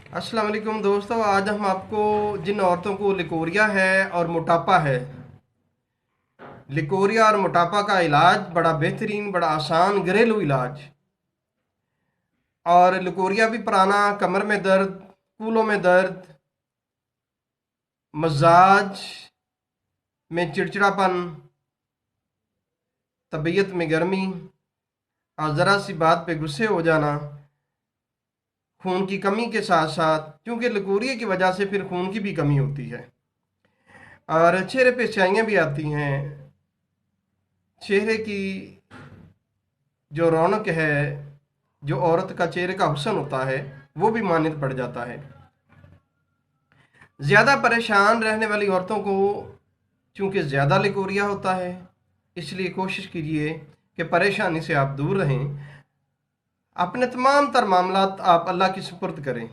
अस्सलाम वालेकुम दोस्तों, आज हम आपको जिन औरतों को लिकोरिया है और मोटापा है, लिकोरिया और मोटापा का इलाज बड़ा बेहतरीन, बड़ा आसान घरेलू इलाज। और लिकोरिया भी पुराना कमर में दर्द, कूलों में दर्द, मजाज में चिड़चिड़ापन, तबीयत में गर्मी और ज़रा सी बात पे गुस्से हो जाना, खून की कमी के साथ साथ, क्योंकि लिकोरिया की वजह से फिर खून की भी कमी होती है और चेहरे पे स्याइयाँ भी आती हैं। चेहरे की जो रौनक है, जो औरत का चेहरे का हुस्न होता है, वो भी मान्यत पड़ जाता है। ज़्यादा परेशान रहने वाली औरतों को चूंकि ज़्यादा लिकोरिया होता है, इसलिए कोशिश कीजिए कि परेशानी से आप दूर रहें। अपने तमाम तर मामलात आप अल्लाह की सुपुर्द करें,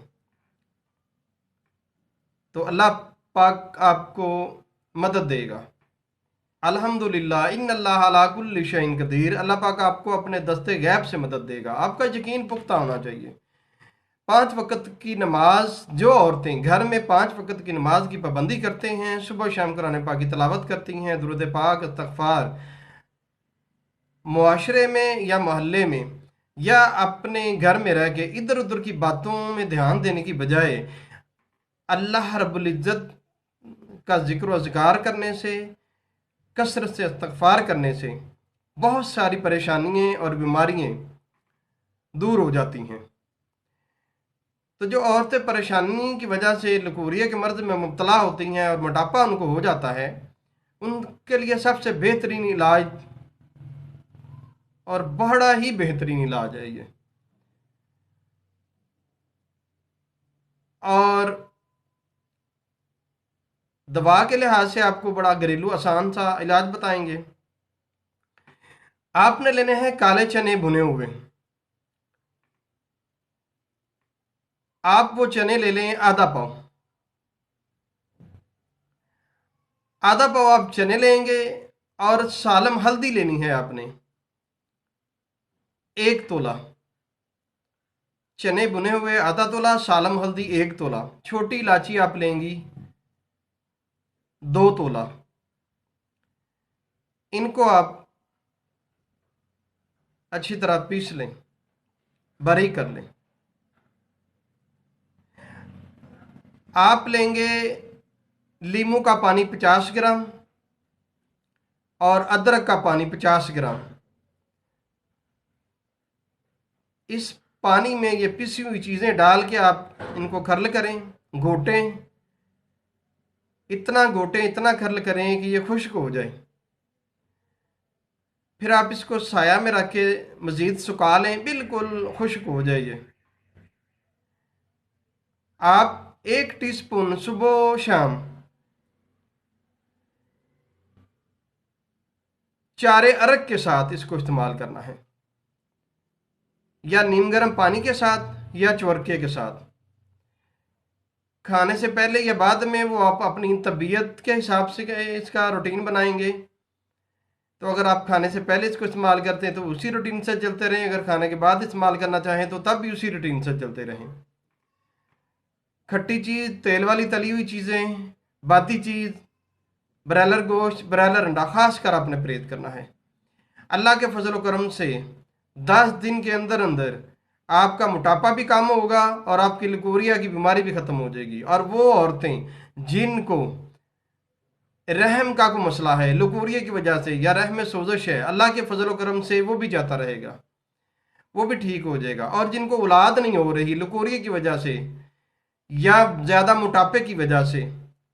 तो अल्लाह पाक आपको मदद देगा। अल्हम्दुलिल्लाह इन्नल्लाह अला कुल्लि शैइन कदीर। अल्लाह पाक आपको अपने दस्ते गैब से मदद देगा। आपका यकीन पुख्ता होना चाहिए। 5 वक़्त की नमाज, जो औरतें घर में 5 वक़्त की नमाज की पाबंदी करते हैं, सुबह शाम कुरान पाक की तलावत करती हैं, दुरूद पाक, इस्तग़फ़ार, मुआशरे में या मोहल्ले में या अपने घर में रह के इधर उधर की बातों में ध्यान देने की बजाय अल्लाह रब्बुल इज़्ज़त का जिक्र व ज़िकार करने से, कसरत से इस्तग़फ़ार करने से बहुत सारी परेशानियाँ और बीमारियाँ दूर हो जाती हैं। तो जो औरतें परेशानी की वजह से लकूरिया के मर्ज़ में मुब्तला होती हैं और मोटापा उनको हो जाता है, उनके लिए सबसे बेहतरीन इलाज और बड़ा ही बेहतरीन इलाज है ये। और दवा के लिहाज से आपको बड़ा घरेलू आसान सा इलाज बताएंगे। आपने लेने हैं काले चने भुने हुए। आप वो चने ले लें आधा पाव। आधा पाव आप चने लेंगे और सालम हल्दी लेनी है आपने 1 तोला। चने भुने हुए आधा तोला, सालम हल्दी 1 तोला। छोटी इलायची आप लेंगी 2 तोला। इनको आप अच्छी तरह पीस लें, बारीक कर लें। आप लेंगे लीमू का पानी 50 ग्राम और अदरक का पानी 50 ग्राम। इस पानी में ये पिसी हुई चीज़ें डाल के आप इनको खर्ल करें, घोटें। इतना घोटें, इतना खर्ल करें कि ये खुश्क हो जाए। फिर आप इसको साया में रख के मज़ीद सुखा लें, बिल्कुल खुश्क हो जाए ये। आप 1 टीस्पून सुबह शाम चारे अरग के साथ इसको इस्तेमाल करना है, या नीम गर्म पानी के साथ या चुरके के साथ। खाने से पहले या बाद में वो आप अपनी तबीयत के हिसाब से इसका रूटीन बनाएंगे। तो अगर आप खाने से पहले इसको इस्तेमाल करते हैं तो उसी रूटीन से चलते रहें, अगर खाने के बाद इस्तेमाल करना चाहें तो तब भी उसी रूटीन से चलते रहें। खट्टी चीज़, तेल वाली तली हुई चीज़ें, बाती चीज़, ब्रायलर गोश्त, ब्रायलर अंडा खास कर आपने परहेज करना है। अल्लाह के फजल करम से 10 दिन के अंदर अंदर आपका मोटापा भी कम होगा और आपकी लिकोरिया की बीमारी भी ख़त्म हो जाएगी। और वो औरतें जिनको रहम का कोई मसला है लिकोरिया की वजह से, या रहम में सोजश है, अल्लाह के फजल करम से वो भी जाता रहेगा, वो भी ठीक हो जाएगा। और जिनको औलाद नहीं हो रही लिकोरिया की वजह से या ज़्यादा मोटापे की वजह से,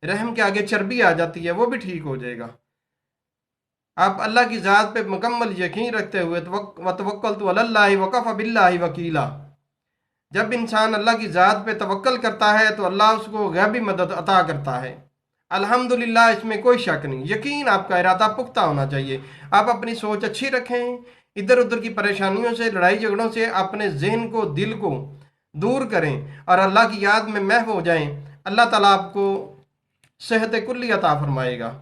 रहम के आगे चर्बी आ जाती है, वो भी ठीक हो जाएगा। आप अल्लाह की ज़ात पे मुकम्मल यकीन रखते हुए वतवक्कलतु अलल्लाहि वकफ़ा बिल्लाहि वकीला। जब इंसान अल्लाह की ज़ात पे तवक्कल करता है तो अल्लाह उसको गैबी मदद अता करता है। अल्हम्दुलिल्लाह, इसमें कोई शक नहीं। यकीन, आपका इरादा पुख्ता होना चाहिए। आप अपनी सोच अच्छी रखें, इधर उधर की परेशानियों से, लड़ाई झगड़ों से अपने जहन को, दिल को दूर करें और अल्लाह की याद में महव हो जाएं। अल्लाह ताला आपको सेहत कुल्ली अता फरमाएगा।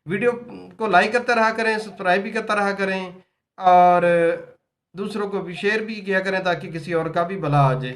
वीडियो को लाइक करते रहा करें, सब्सक्राइब भी करता रहा करें और दूसरों को भी शेयर भी किया करें ताकि किसी और का भी भला आ जाए।